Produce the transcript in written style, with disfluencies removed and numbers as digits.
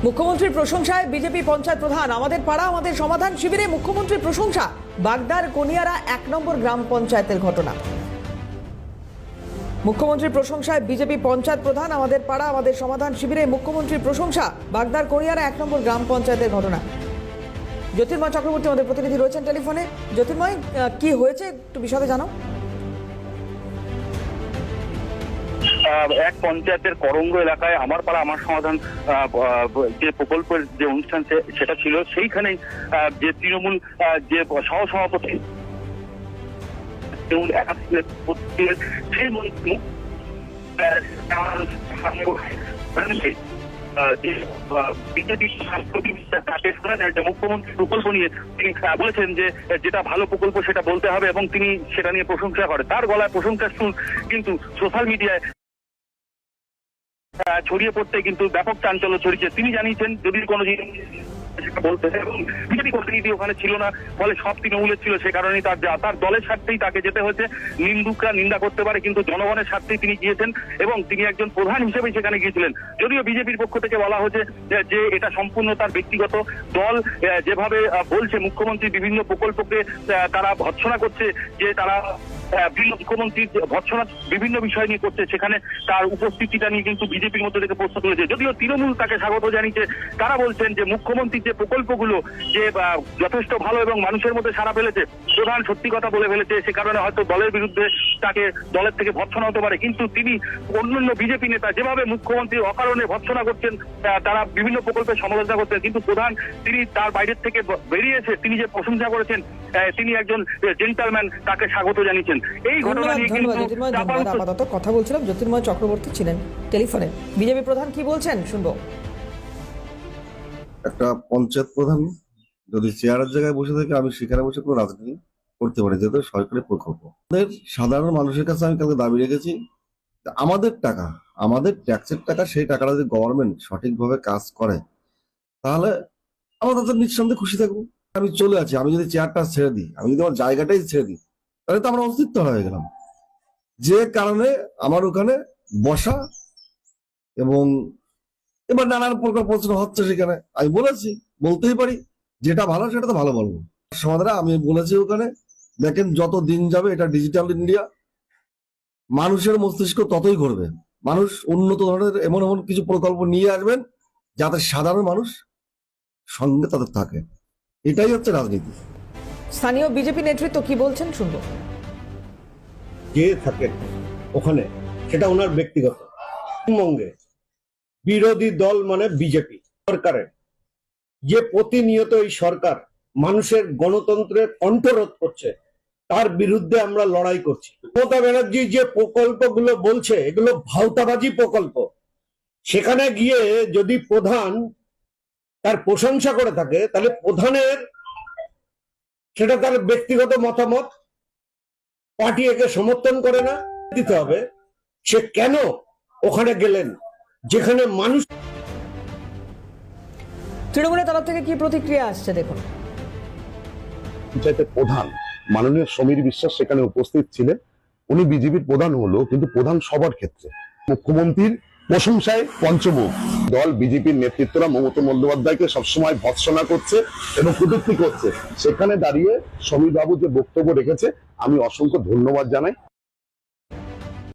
মুখ্যমন্ত্রীর প্রশংসায় বিজেপি পঞ্চায়েত প্রধান। আমাদের পাড়া আমাদের সমাধান শিবিরে মুখ্যমন্ত্রীর প্রশংসা। বাগদার কোনিয়ারা 1 নম্বর গ্রাম পঞ্চায়েতের ঘটনা। মুখ্যমন্ত্রীর প্রশংসায় বিজেপি পঞ্চায়েত প্রধান। আমাদের পাড়া আমাদের সমাধান শিবিরে মুখ্যমন্ত্রীর প্রশংসা। বাগদার কোনিয়ারা 1 নম্বর গ্রাম পঞ্চায়েতের ঘটনা। জ্যোতির্ময় চক্রবর্তী আমাদের প্রতিনিধি রয়েছেন টেলিফোনে। জ্যোতির্ময়, কি হয়েছে একটু বিশদে জানাও। এক পঞ্চায়েতের করঙ্গ এলাকায় আমার পাড়া আমার সমাধান যে প্রকল্পের যে অনুষ্ঠান সেটা ছিল, সেইখানে যে তৃণমূল যে সহসভাপতি মুখ্যমন্ত্রী প্রকল্প নিয়ে তিনি বলেছেন যে যেটা ভালো প্রকল্প সেটা বলতে হবে এবং তিনি সেটা নিয়ে প্রশংসা করেন। তার গলায় প্রশংসার সুর কিন্তু সোশ্যাল মিডিয়ায় ছড়িয়ে পড়তে কিন্তু ব্যাপক চাঞ্চল্য ছড়িয়েছে। তিনি জানিয়েছেন যদি কোনো বলতে এবং বিজেপি প্রতিনিধি ওখানে ছিল না, ফলে সব তৃণমূলের ছিল, সে কারণেই তার দলের স্বার্থেই তাকে যেতে হয়েছে। নিন্দুকরা নিন্দা করতে পারে, কিন্তু জনগণের স্বার্থেই তিনি গিয়েছেন এবং তিনি একজন প্রধান হিসেবে সেখানে গিয়েছিলেন। যদিও বিজেপির পক্ষ থেকে বলা হয়েছে যে এটা সম্পূর্ণ তার ব্যক্তিগত দল যেভাবে বলছে মুখ্যমন্ত্রী বিভিন্ন প্রকল্পকে তারা ভৎসনা করছে, যে তারা মুখ্যমন্ত্রী ভৎসনা বিভিন্ন বিষয় নিয়ে করছে, সেখানে তার উপস্থিতিটা নিয়ে কিন্তু বিজেপির মধ্যে থেকে প্রশ্ন তুলেছে। যদিও তৃণমূল তাকে স্বাগত জানিয়েছে। তারা বলছেন যে মুখ্যমন্ত্রীর যে প্রকল্পগুলো যে যথেষ্ট ভালো এবং মানুষের মধ্যে সাড়া ফেলেছে, প্রধান সত্যি কথা বলে ফেলেছে, সে কারণে হয়তো দলের বিরুদ্ধে তাকে দলের থেকে ভৎসনা হতে পারে। কিন্তু তিনি অন্যান্য বিজেপি নেতা যেভাবে মুখ্যমন্ত্রী অকারণে ভৎসনা করছেন, তারা বিভিন্ন প্রকল্পের সমালোচনা করছেন, কিন্তু প্রধান তিনি তার বাইরের থেকে বেরিয়েছে, তিনি যে প্রশংসা করেছেন, তিনি একজন জেন্টলম্যান, তাকে স্বাগত জানিয়েছেন। এই ঘটনা নিয়ে কিন্তু আপাতত কথা বলছিলাম, জ্যোতির্ময় চক্রবর্তী ছিলেন টেলিফোনে। বিজেপি প্রধান কি বলছেন শুনবো। একটা পঞ্চায়েত প্রধান যদি চেয়ারের জায়গায় বসে থাকে, আমি সেখানে বসে কোনো রাজনীতি করতে পারি, যেহেতু সরকারি প্রকল্প। আমাদের সাধারণ মানুষের কাছে আমি কালকে দাবি রেখেছি, আমাদের টাকা, আমাদের ট্যাক্সের টাকা, সেই টাকাটা যদি গভর্নমেন্ট সঠিকভাবে কাজ করে তাহলে আমরা তাদের নিঃসন্দেহে খুশি থাকবো। আমি চলে আছি, আমি যদি চেয়ারটা ছেড়ে দিই, আমি যদি আমার জায়গাটাই ছেড়ে দিই, তাহলে তো আমরা অস্তিত্ব হয়ে গেলাম। যে কারণে আমার ওখানে বসা এবং এবার নানান প্রকার প্রশ্ন হচ্ছে, সেখানে আমি বলেছি, বলতেই পারি, যেটা ভালো সেটা তো ভালো বলবো। সমাধান আমি বলেছি ওখানে, দেখেন যত দিন যাবে এটা ডিজিটাল ইন্ডিয়া, মানুষের মস্তিষ্ক ততই ঘুরবে। মানুষ উন্নত ধরনের এমন এমন কিছু প্রকল্প নিয়ে আসবেন যাতে সাধারণ মানুষ সঙ্গে তাদের থাকে। এটাই হচ্ছে রাজনীতি। স্থানীয় বিজেপি নেতৃত্ব কি বলছেন শুনবো। যে থাকেন ওখানে সেটা ওনার ব্যক্তিগত। পশ্চিমবঙ্গে বিরোধী দল মানে বিজেপি সরকারের, যে প্রতিনিয়ত এই সরকার মানুষের গণতন্ত্রের কণ্ঠরোধ করছে, তার বিরুদ্ধে আমরা লড়াই করছি। মমতা ব্যানার্জি যে প্রকল্পগুলো বলছে এগুলো ভাওতাবাজি প্রকল্প। সেখানে গিয়ে যদি প্রধান তার প্রশংসা করে থাকে, তাহলে প্রধানের সেটা তার ব্যক্তিগত মতামত, পার্টি একে সমর্থন করে না, দিতে হবে। সে কেন ওখানে গেলেন যেখানে মানুষ। তৃণমূলের তরফ থেকে কি প্রতিক্রিয়া আসছে দেখুন। পঞ্চায়েতের প্রধান মাননীয় সমীর বিশ্বাস সেখানে উপস্থিত ছিলেন। উনি বিজেপির প্রধান হলো, কিন্তু প্রধান সবার ক্ষেত্রে। মুখ্যমন্ত্রীর প্রশংসায় পঞ্চমুখ দল বিজেপির নেতৃত্বরা মমতা বন্দ্যোপাধ্যায়কে সবসময় ভৎসনা করছে এবং কটূক্তি করছে। সেখানে দাঁড়িয়ে সমীর বাবু যে বক্তব্য রেখেছে, আমি অসংখ্য ধন্যবাদ জানাই।